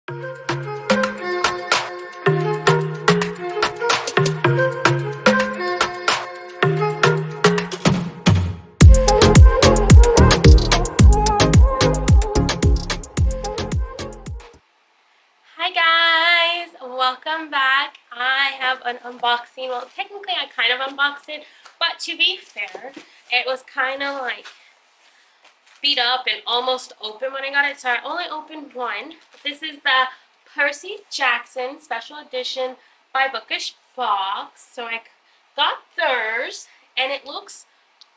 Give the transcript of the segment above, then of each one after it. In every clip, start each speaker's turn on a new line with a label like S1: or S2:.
S1: Hi guys, welcome back. I have an unboxing. Well, technically I kind of unboxed it, but to be fair, it was kind of like beat up and almost open when I got it, so I only opened one. This is the Percy Jackson Special Edition by Bookish box. So I got theirs, and it looks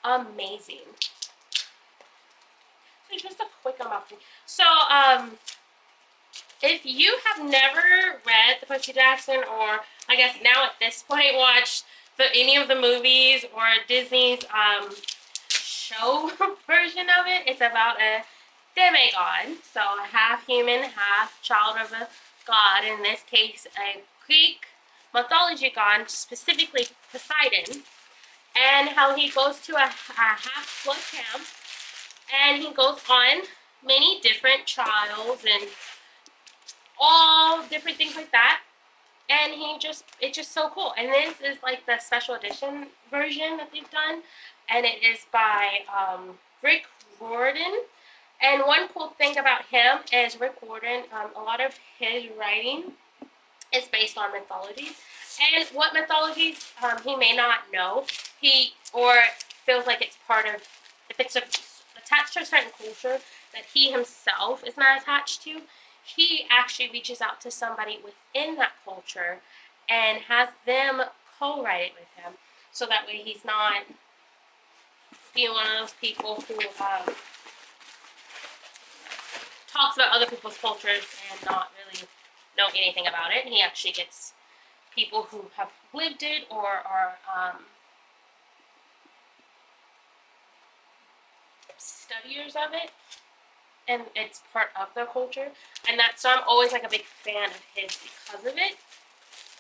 S1: amazing. So just a quick unboxing. So, if you have never read the Percy Jackson, or I guess now at this point watched any of the movies or Disney's show version of it, it's about a demigod, so half human, half child of a god. In this case, a Greek mythology god, specifically Poseidon, and how he goes to a half-blood camp, and he goes on many different trials and all different things like that, and it's just so cool. And this is like the special edition version that they've done, and it is by Rick Riordan. And one cool thing about him is Rick Riordan, a lot of his writing is based on mythology, and what mythologies he may not know, or feels like it's part of, if it's attached to a certain culture that he himself is not attached to, he actually reaches out to somebody within that culture and has them co-write it with him, so that way he's not being one of those people who talks about other people's cultures and not really know anything about it. He actually gets people who have lived it or are studiers of it, and it's part of their culture, and so I'm always like a big fan of his because of it.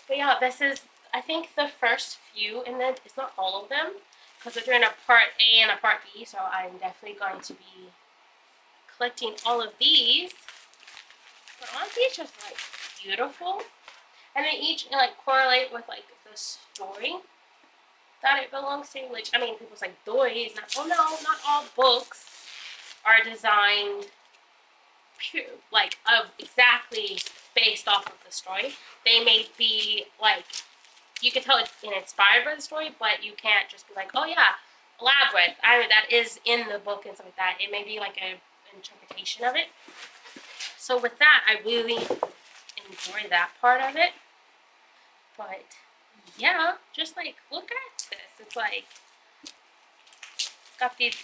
S1: But yeah, this is, I think, the first few, and then it's not all of them, because they're doing a part A and a part B, so I'm definitely going to be collecting all of these. But honestly, it's just like beautiful, and they each like correlate with like the story that it belongs to. Which, I mean, people say stories. Oh no, not all books are designed like exactly based off of the story. They may be like, you can tell it's inspired by the story, but you can't just be like, oh yeah, Labyrinth, that is in the book and stuff like that. It may be like an interpretation of it. So with that, I really enjoy that part of it. But yeah, just like look at this. It's like got these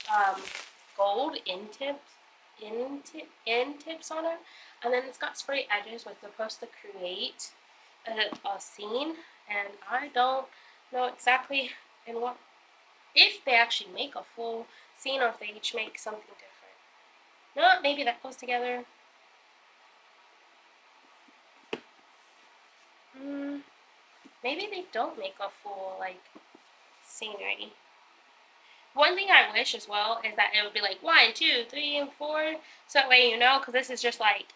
S1: gold end tips on it, and then it's got spray edges, which are supposed to create a scene. And I don't know exactly in what, if they actually make a full scene or if they each make something different. No, maybe that goes together. Maybe they don't make a full like scenery. One thing I wish as well is that it would be like 1, 2, 3, and 4, so that way you know, because this is just like,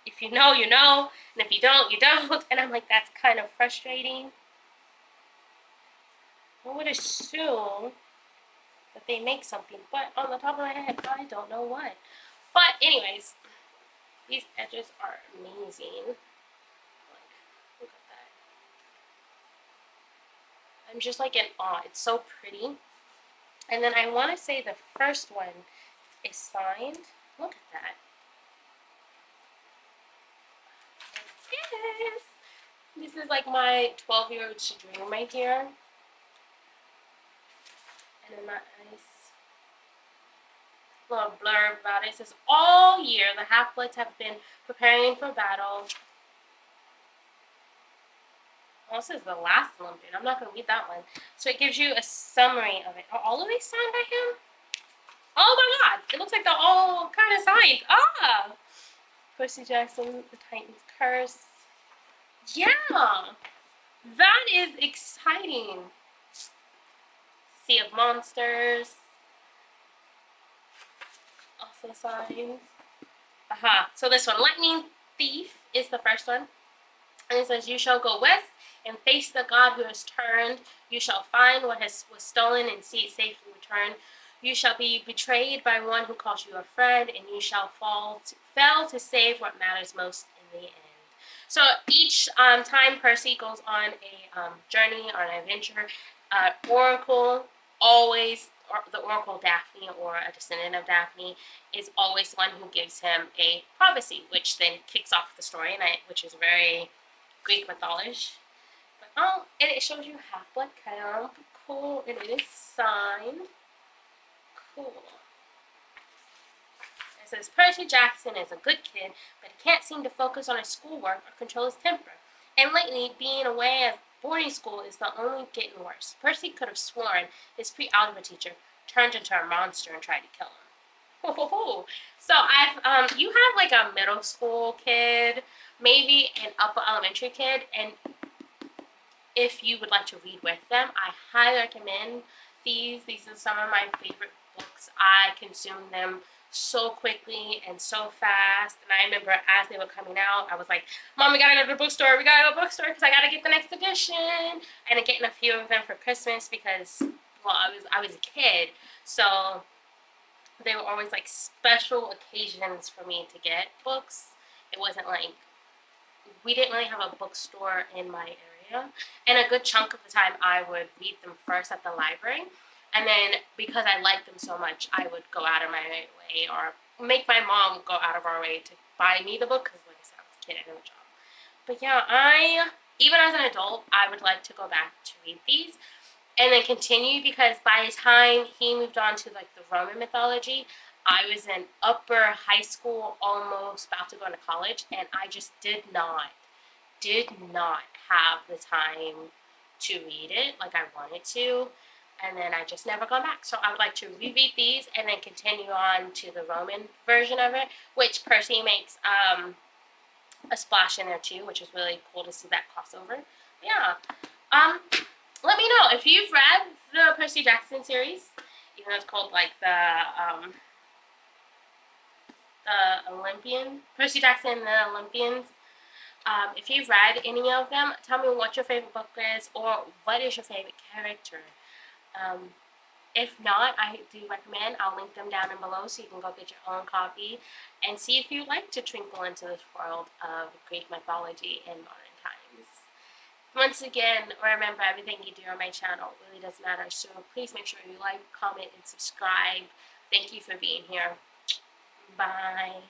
S1: if you know, you know, and if you don't, you don't, and I'm like, that's kind of frustrating. I would assume that they make something, but on the top of my head, I don't know what. But anyways, these edges are amazing. Like, look at that. I'm just like in awe. It's so pretty. And then I want to say the first one is signed. Look at that. Yes! This is like my 12-year-old's dream right here. And then that nice little blurb about it. It says, all year the Half-Bloods have been preparing for battle. Well, this is the last one, dude. I'm not going to read that one. So it gives you a summary of it. Are all of these signed by him? Oh my god! It looks like they're all kind of signed. Ah! Percy Jackson, the Titan's Curse. Yeah! That is exciting. Sea of Monsters. Also signed. Aha. So this one, Lightning Thief is the first one. And it says, "You shall go west and face the God who has turned. You shall find what was stolen and see it safely return. You shall be betrayed by one who calls you a friend, and you shall fail to save what matters most in the end." So each time Percy goes on a journey or an adventure, Oracle always, or the Oracle Daphne or a descendant of Daphne, is always the one who gives him a prophecy, which then kicks off the story, which is very Greek mythology. But and it shows you Half-Blood Camp. Cool. And it is signed. Cool. It says, "Percy Jackson is a good kid, but he can't seem to focus on his schoolwork or control his temper. And lately, being away at boarding school is the only getting worse. Percy could have sworn his pre-algebra teacher turned into a monster and tried to kill him." So you have like a middle school kid, maybe an upper elementary kid, and if you would like to read with them, I highly recommend these. These are some of my favorite books. I consumed them so quickly and so fast. And I remember as they were coming out, I was like, "Mom, we gotta go to the bookstore. We gotta go to the bookstore because I gotta get the next edition." And getting a few of them for Christmas because, well, I was a kid, so they were always like special occasions for me to get books. It wasn't like we didn't really have a bookstore in my area, and a good chunk of the time I would read them first at the library, and then because I liked them so much, I would go out of my way or make my mom go out of our way to buy me the book because, like I said, I was a kid, I didn't have a job. But yeah, even as an adult, I would like to go back to read these and then continue because by the time he moved on to like the Roman mythology, I was in upper high school, almost about to go into college, and I just did not have the time to read it like I wanted to, and then I just never gone back. So I would like to reread these and then continue on to the Roman version of it, which Percy makes a splash in there too, which is really cool to see that crossover. Yeah. Let me know if you've read the Percy Jackson series, even though it's called like the Olympian, Percy Jackson and the Olympians. If you've read any of them, tell me what your favorite book is or what is your favorite character. If not, I do recommend, I'll link them down in below so you can go get your own copy and see if you like to twinkle into this world of Greek mythology in modern times. Once again, remember everything you do on my channel really does matter, so please make sure you like, comment, and subscribe. Thank you for being here. Bye.